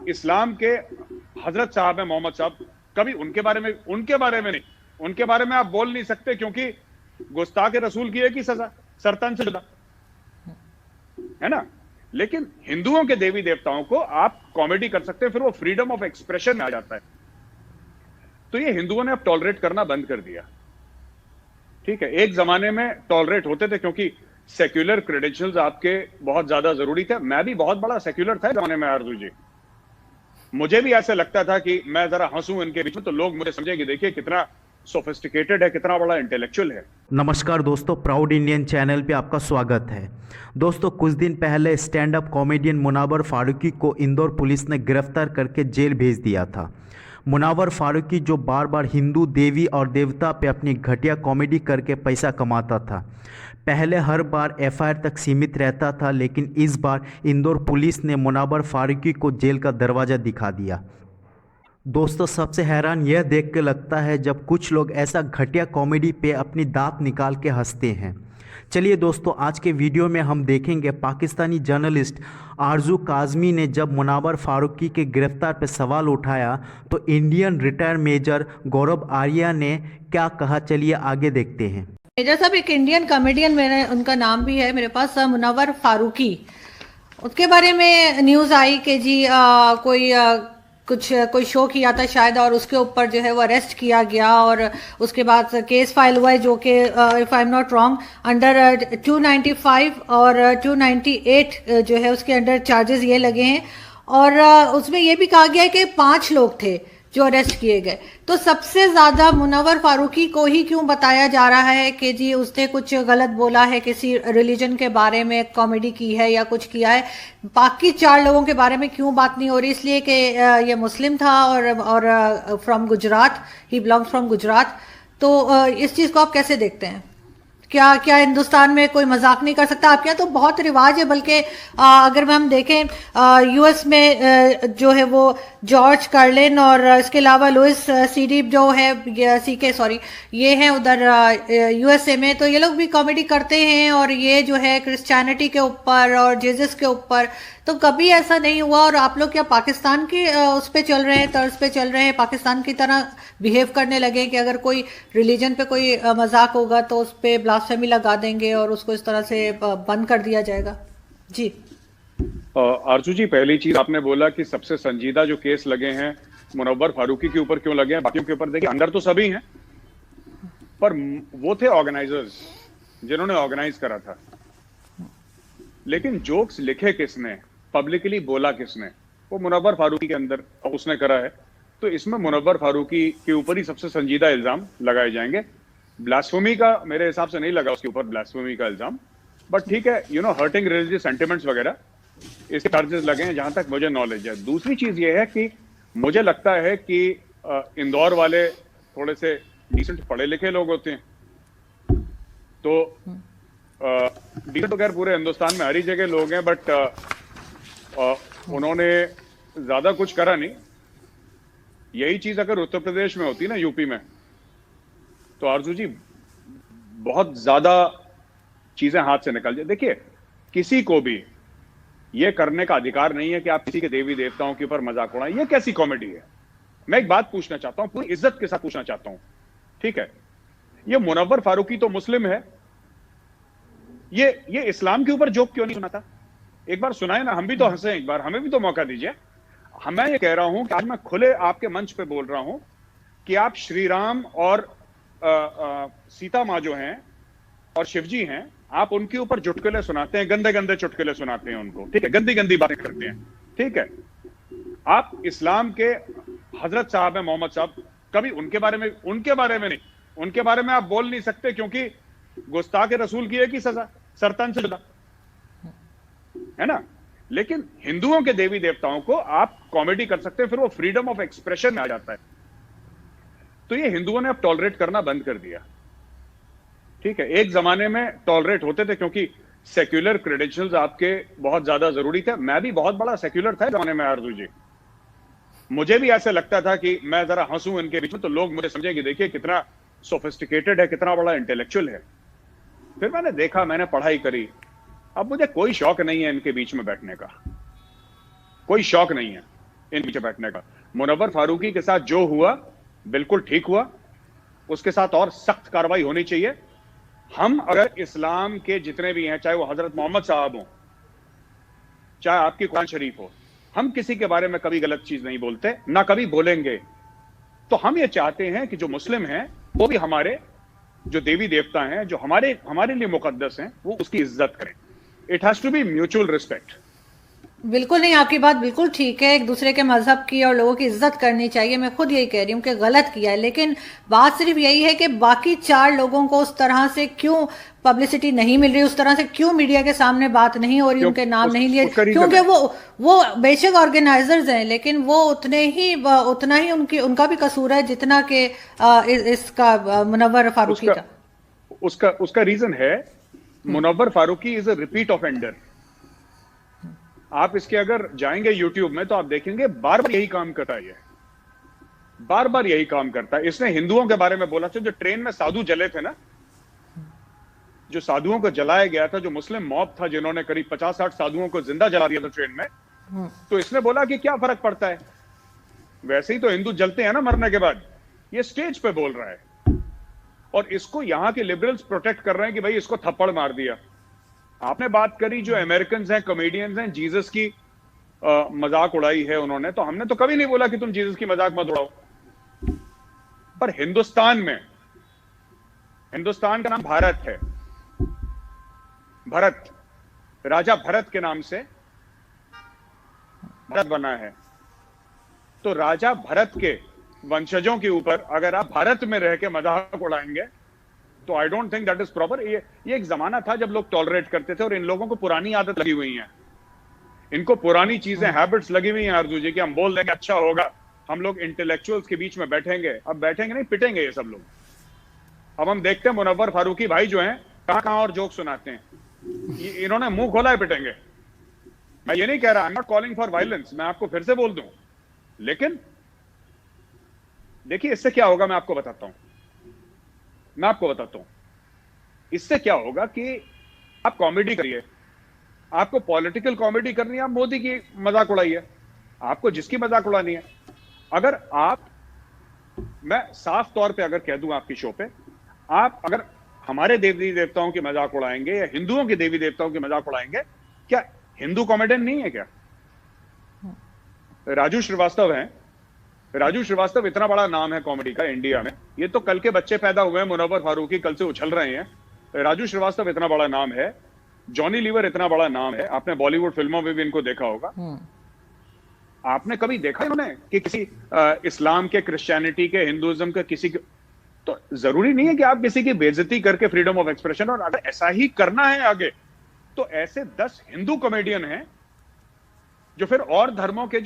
इस्लाम के हजरत साहब है मोहम्मद साहब, कभी उनके बारे में नहीं, उनके बारे में आप बोल नहीं सकते, क्योंकि गुस्ताख रसूल की एक ही सजा, सरतन से जुदा, है ना। लेकिन हिंदुओं के देवी देवताओं को आप कॉमेडी कर सकते हैं, फिर वो फ्रीडम ऑफ एक्सप्रेशन में आ जाता है। तो ये हिंदुओं ने अब टॉलरेट करना बंद कर दिया। ठीक है, एक जमाने में टॉलरेट होते थे क्योंकि सेक्युलर क्रेडेंशियल्स आपके बहुत ज्यादा जरूरी थे। मैं भी बहुत बड़ा सेक्युलर था जमाने में आरजू जी। मुझे भी ऐसे लगता था कि मैं जरा हंसूं इनके बीच में तो लोग मुझे समझे कि देखिए कितना सोफिस्टिकेटेड है, कितना बड़ा इंटेलेक्चुअल है। नमस्कार दोस्तों, प्राउड इंडियन चैनल पे आपका स्वागत है। दोस्तों, कुछ दिन पहले stand up comedian Munawar Faruqui को इंदौर पुलिस ने गिरफ्तार करके जेल भेज दिया था। मुनव्वर फारूकी जो बार बार हिंदू देवी और देवता पे अपनी घटिया कॉमेडी करके पैसा कमाता था, पहले हर बार एफआईआर तक सीमित रहता था, लेकिन इस बार इंदौर पुलिस ने मुनव्वर फारूकी को जेल का दरवाज़ा दिखा दिया। दोस्तों, सबसे हैरान यह देख के लगता है जब कुछ लोग ऐसा घटिया कॉमेडी पे अपनी दांत निकाल के हंसते हैं। चलिए दोस्तों, आज के वीडियो में हम देखेंगे पाकिस्तानी जर्नलिस्ट आरजू काज़मी ने जब मुनव्वर फारूकी के गिरफ्तार पर सवाल उठाया तो इंडियन रिटायर्ड मेजर गौरव आर्या ने क्या कहा। चलिए आगे देखते हैं। मेजर साहब एक इंडियन कॉमेडियन, मेरे उनका नाम भी है मेरे पास, मुनव्वर फारूकी। उसके बारे में न्यूज़ आई कि जी कोई शो किया था शायद, और उसके ऊपर जो है वो अरेस्ट किया गया और उसके बाद केस फाइल हुआ है जो कि if I am not wrong under 295 और 298 जो है उसके अंडर चार्जेस ये लगे हैं। और उसमें ये भी कहा गया है कि 5 लोग थे जो अरेस्ट किए गए। तो सबसे ज़्यादा मुनव्वर फारूकी को ही क्यों बताया जा रहा है कि जी उसने कुछ गलत बोला है, किसी रिलीजन के बारे में कॉमेडी की है या कुछ किया है, बाकी 4 लोगों के बारे में क्यों बात नहीं हो रही? इसलिए कि ये मुस्लिम था और from Gujarat, he belongs from Gujarat. तो इस चीज़ को आप कैसे देखते हैं? क्या हिंदुस्तान में कोई मजाक नहीं कर सकता? आपके यहाँ तो बहुत रिवाज है, बल्कि अगर हम देखें यूएस में जो है वो जॉर्ज कार्लिन और इसके अलावा लुइस सीडी जो है सीके सॉरी ये हैं उधर यूएसए में, तो ये लोग भी कॉमेडी करते हैं और ये जो है क्रिश्चियनिटी के ऊपर और जीसस के ऊपर। तो कभी ऐसा नहीं हुआ। और आप लोग क्या पाकिस्तान के उस पे चल रहे हैं, तर्ज पे चल रहे हैं, पाकिस्तान की तरह बिहेव करने लगे कि अगर कोई रिलीजन पे कोई मजाक होगा तो उस पर ब्लास्फेमी लगा देंगे और उसको इस तरह से बंद कर दिया जाएगा? जी आरजू जी, पहली चीज आपने बोला कि सबसे संजीदा जो केस लगे हैं मुनव्वर फारूकी के ऊपर क्यों लगे हैं, बाकियों के ऊपर देखिए अंदर तो सभी हैं, पर वो थे ऑर्गेनाइजर्स जिन्होंने ऑर्गेनाइज करा था। लेकिन जोक्स लिखे किसने, पब्लिकली बोला किसने, वो मुनव्वर फारूकी के अंदर उसने करा है। तो इसमें मुनव्वर फारूकी के ऊपर ही सबसे संजीदा इल्जाम लगाए जाएंगे। ब्लास्फेमी का मेरे हिसाब से नहीं लगा उसके ऊपर ब्लास्फेमी का इल्जाम, बट ठीक है, हर्टिंग रिलीजियस सेंटिमेंट्स वगैरह इसके चार्जेस लगे हैं जहां तक मुझे नॉलेज है। दूसरी चीज ये है कि मुझे लगता है कि इंदौर वाले थोड़े से डिसेंट पढ़े लिखे लोग होते हैं। तो डिसेंट तो खैर पूरे हिंदुस्तान में हर ही जगह लोग हैं, बट उन्होंने ज्यादा कुछ करा नहीं। यही चीज अगर उत्तर प्रदेश में होती ना, यूपी में, तो आरजू जी बहुत ज्यादा चीजें हाथ से निकल जाए। देखिए, किसी को भी ये करने का अधिकार नहीं है कि आप किसी के देवी देवताओं के ऊपर मजाक उड़ाएं। ये कैसी कॉमेडी है? मैं एक बात पूछना चाहता हूं, पूरी इज्जत के साथ पूछना चाहता हूं, ठीक है, ये मुनव्वर फारूकी तो मुस्लिम है, ये इस्लाम के ऊपर जोक क्यों नहीं सुनाता? एक बार सुनाए ना, हम भी तो हंसे, एक बार हमें भी तो मौका दीजिए। मैं ये कह रहा हूं कि आज मैं खुले आपके मंच पे बोल रहा हूं कि आप श्री राम और सीता माँ जो हैं और शिवजी हैं, आप उनके ऊपर चुटकुले सुनाते हैं, गंदे गंदे चुटकुले सुनाते हैं उनको, ठीक है, गंदी गंदी बातें करते हैं, ठीक है। आप इस्लाम के हजरत साहब है मोहम्मद साहब, कभी उनके बारे में नहीं, उनके बारे में आप बोल नहीं सकते, क्योंकि गुस्ताख रसूल की एक ही सजा, सरतन से जुदा, है ना। लेकिन हिंदुओं के देवी देवताओं को आप कॉमेडी कर सकते हैं, फिर वो फ्रीडम ऑफ एक्सप्रेशन में आ जाता है। तो ये हिंदुओं ने अब टॉलरेट करना बंद कर दिया, ठीक है। एक जमाने में टॉलरेट होते थे क्योंकि सेक्युलर क्रेडेंशियल्स आपके बहुत ज्यादा जरूरी थे। मैं भी बहुत बड़ा सेक्युलर था जमाने में आरजू जी। मुझे भी ऐसे लगता था कि मैं जरा हंसूं इनके बीच में तो लोग मुझे समझे कि देखिए कितना सोफिस्टिकेटेड है, कितना बड़ा इंटेलेक्चुअल है। फिर मैंने देखा, मैंने पढ़ाई करी, अब मुझे कोई शौक नहीं है इनके बीच में बैठने का, कोई शौक नहीं है। इन पीछे बैठने का। मुनव्वर फारूकी के साथ जो हुआ बिल्कुल ठीक हुआ, उसके साथ और सख्त कार्रवाई होनी चाहिए। हम अगर इस्लाम के जितने भी हैं, चाहे वो हजरत मोहम्मद साहब हो, चाहे आपकी कुरान शरीफ हो, हम किसी के बारे में कभी गलत चीज नहीं बोलते, ना कभी बोलेंगे। तो हम ये चाहते हैं कि जो मुस्लिम हैं वो भी हमारे जो देवी देवता हैं, जो हमारे लिए मुकद्दस हैं, वो उसकी इज्जत करें। It has to be mutual respect. बिल्कुल नहीं, आपकी बात बिल्कुल ठीक है। एक दूसरे के मजहब की और लोगों की इज्जत करनी चाहिए। मैं खुद यही कह रही हूँ कि गलत किया है, लेकिन बात सिर्फ यही है कि बाकी 4 लोगों को उस तरह से क्यों पब्लिसिटी नहीं मिल रही, उस तरह से क्यों मीडिया के सामने बात नहीं हो रही, उनके नाम नहीं लिए, क्योंकि वो बेशक ऑर्गेनाइजर्स हैं, लेकिन वो उतना ही उनका भी कसूर है जितना कि इसका मुनव्वर फारूकी का। उसका रीजन है, Munawar Faruqui is a repeat offender. आप इसके अगर जाएंगे यूट्यूब में तो आप देखेंगे बार बार यही काम करता है, बार बार यही काम करता है। इसने हिंदुओं के बारे में बोला था, जो ट्रेन में साधु जले थे ना, जो साधुओं को जलाया गया था, जो मुस्लिम मॉब था जिन्होंने करीब 50-60 साधुओं को जिंदा जला दिया था ट्रेन में, तो इसने बोला कि क्या फर्क पड़ता है, वैसे ही तो हिंदू जलते हैं ना मरने के बाद। ये स्टेज पे बोल रहा है और इसको यहां के लिबरल्स प्रोटेक्ट कर रहे हैं कि भाई इसको थप्पड़ मार दिया। आपने बात करी जो अमेरिकन हैं, कॉमेडियंस हैं, जीसस की मजाक उड़ाई है उन्होंने, तो हमने तो कभी नहीं बोला कि तुम जीसस की मजाक मत उड़ाओ। पर हिंदुस्तान में, हिंदुस्तान का नाम भारत है, भरत, राजा भरत के नाम से भारत बना है। तो राजा भरत के वंशजों के ऊपर अगर आप भारत में रह के मजाक उड़ाएंगे तो I don't think that is proper. ये एक जमाना था जब लोग टॉलरेट करते थे, और इन लोगों को पुरानी आदत लगी हुई है, इनको पुरानी चीजें, हैबिट्स लगी हुई हैं आरजू जी, कि हम बोल देंगे अच्छा होगा, हम लोग इंटेलेक्चुअल्स के बीच में बैठेंगे। अब बैठेंगे नहीं, पिटेंगे ये सब लोग। अब हम देखते हैं मुनव्वर फारूकी भाई जो हैं कहां और जोक सुनाते हैं, इन्होंने मुंह खोला है, पिटेंगे। मैं ये नहीं कह रहा, I am not calling for violence, मैं आपको फिर से बोल दूं, लेकिन देखिए इससे क्या होगा मैं आपको बताता हूं। इससे क्या होगा कि आप कॉमेडी करिए, आपको पॉलिटिकल कॉमेडी करनी है, आप मोदी की मजाक उड़ाइए, आपको जिसकी मजाक उड़ानी है। अगर आप, मैं साफ तौर पे अगर कह दूं आपकी शो पे, आप अगर हमारे देवी देवताओं की मजाक उड़ाएंगे या हिंदुओं के देवी देवताओं की मजाक उड़ाएंगे, क्या हिंदू कॉमेडियन नहीं है क्या? राजू श्रीवास्तव हैं, राजू श्रीवास्तव इतना बड़ा नाम है कॉमेडी का इंडिया में, ये तो कल के बच्चे पैदा हुए हैं, मुनव्वर फारूकी कल से उछल रहे हैं। राजू श्रीवास्तव इतना बड़ा नाम है, जॉनी लीवर इतना बड़ा नाम है, आपने बॉलीवुड फिल्मों में भी इनको देखा होगा। आपने कभी देखा इन्होंने कि किसी इस्लाम के, क्रिश्चियनिटी के, हिंदुइज्म के किसी के? तो जरूरी नहीं है कि आप किसी की बेइज्जती करके फ्रीडम ऑफ एक्सप्रेशन, और अगर ऐसा ही करना है आगे तो ऐसे 10 हिंदू कॉमेडियन हैं जो फिर और धर्मों के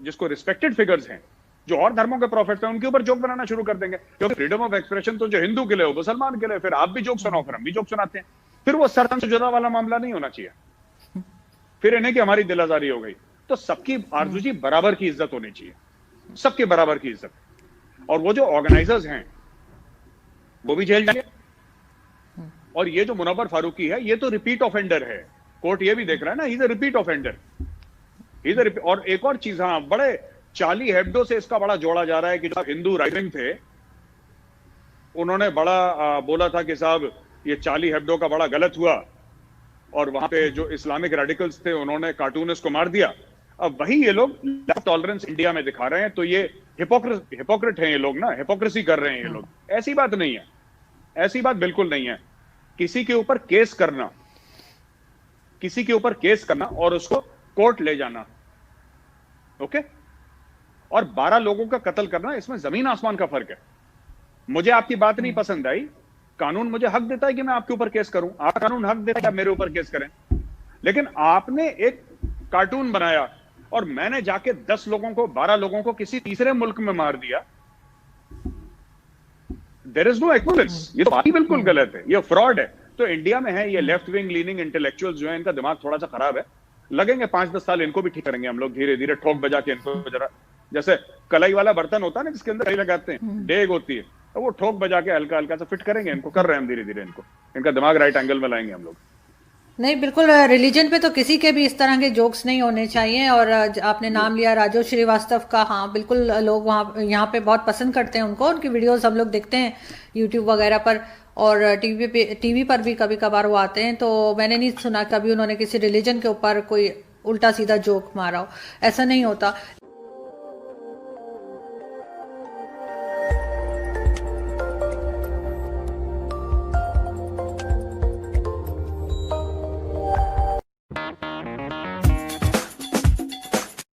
जिसको रिस्पेक्टेड फिगर्स हैं, जो और धर्मों के प्रॉफिट्स हैं, उनके ऊपर जोक बनाना शुरू कर देंगे। क्योंकि फ्रीडम ऑफ एक्सप्रेशन तो जो हिंदू के लिए हो, मुसलमान के लिए, फिर आप भी जोक सुनाओ, फिर हम भी जोक सुनाते हैं। फिर वो सरहद से जुदा वाला मामला नहीं होना चाहिए, फिर इन्हें कि हमारी दिल आजारी हो गई। तो सबकी आरजू जी बराबर की इज्जत होनी चाहिए, सबके बराबर की इज्जत। और वो जो ऑर्गेनाइजर्स हैं वो भी जेल जाएंगे, और ये जो मुनव्वर फारूकी है ये तो रिपीट ऑफेंडर है, कोर्ट ये भी देख रहा है ना, he is a repeat offender. और एक और चीज, हाँ, बड़े चार्ली हेब्डो से इसका बड़ा जोड़ा जा रहा है कि जो हिंदू राइट विंग थे उन्होंने बड़ा बोला था कि साहब ये चार्ली हेब्डो का बड़ा गलत हुआ, और वहां पे जो इस्लामिक रेडिकल्स थे उन्होंने कार्टूनिस्ट को मार दिया। अब वही ये लोग टॉलरेंस इंडिया में दिखा रहे हैं, तो ये हिपोक्रेट हैं ये लोग ना, हिपोक्रेसी कर रहे हैं ये लोग। ऐसी बात नहीं है, ऐसी बात बिल्कुल नहीं है। किसी के ऊपर केस करना और उसको कोर्ट ले जाना, ओके, और 12 लोगों का कत्ल करना, इसमें जमीन आसमान का फर्क है। मुझे आपकी बात नहीं पसंद आई, कानून मुझे हक देता है कि मैं आपके ऊपर केस करूं, आपका कानून हक देता है कि आप मेरे ऊपर केस करें, लेकिन आपने एक कार्टून बनाया और मैंने जाके 10 लोगों को, 12 लोगों को किसी तीसरे मुल्क में मार दिया। देयर इज नो एक्विवेलेंस, ये तो बात ही बिल्कुल गलत है, ये फ्रॉड है। तो इंडिया में है ये लेफ्ट विंग लीनिंग इंटेलेक्चुअल्स जो है, इनका दिमाग थोड़ा सा खराब है, लगेंगे 5-10 साल, इनको भी ठीक करेंगे हम लोग धीरे धीरे, ठोक बजा के इनको जरा, जैसे कलाई वाला बर्तन होता है ना जिसके अंदर कलाई लगाते हैं, डेग होती है, तो वो ठोक बजा के हल्का हल्का सा फिट करेंगे इनको, कर रहे हैं हम धीरे धीरे, इनका दिमाग राइट एंगल में लाएंगे हम लोग। नहीं, बिल्कुल रिलीजन पे तो किसी के भी इस तरह के जोक्स नहीं होने चाहिए। और आपने नाम लिया राजू श्रीवास्तव का, हाँ बिल्कुल, लोग वहाँ यहाँ पे बहुत पसंद करते हैं उनको, उनकी वीडियोस हम लोग देखते हैं यूट्यूब वगैरह पर, और टीवी पर भी कभी कभार वो आते हैं। तो मैंने नहीं सुना कभी उन्होंने किसी रिलीजन के ऊपर कोई उल्टा सीधा जोक मारा हो, ऐसा नहीं होता।